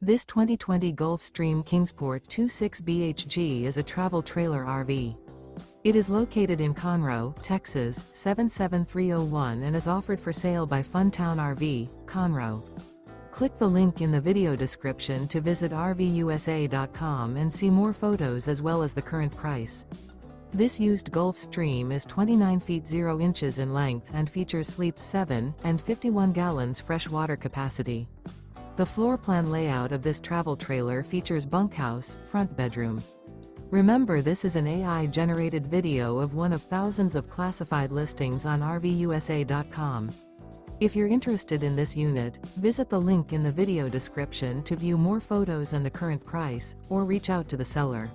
This 2020 Gulf Stream Kingsport 26BHG is a travel trailer RV. It is located in Conroe, Texas, 77301 and is offered for sale by Funtown RV, Conroe. Click the link in the video description to visit RVUSA.com and see more photos as well as the current price. This used Gulf Stream is 29 feet 0 inches in length and features sleeps 7 and 51 gallons fresh water capacity. The floor plan layout of this travel trailer features bunkhouse, front bedroom. Remember, this is an AI-generated video of one of thousands of classified listings on RVUSA.com. If you're interested in this unit, visit the link in the video description to view more photos and the current price, or reach out to the seller.